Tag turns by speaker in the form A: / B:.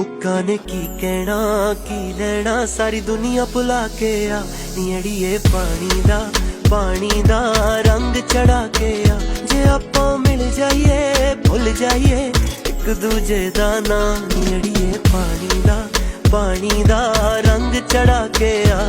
A: लोकां ने की कहना की लेना सारी दुनिया भुला के आ नीड़िए पानी दा रंग चढ़ा के आ जे आपां मिल जाइए भुल जाइए एक दूजे दा नाम नीड़िए पानी दा रंग चढ़ा के आ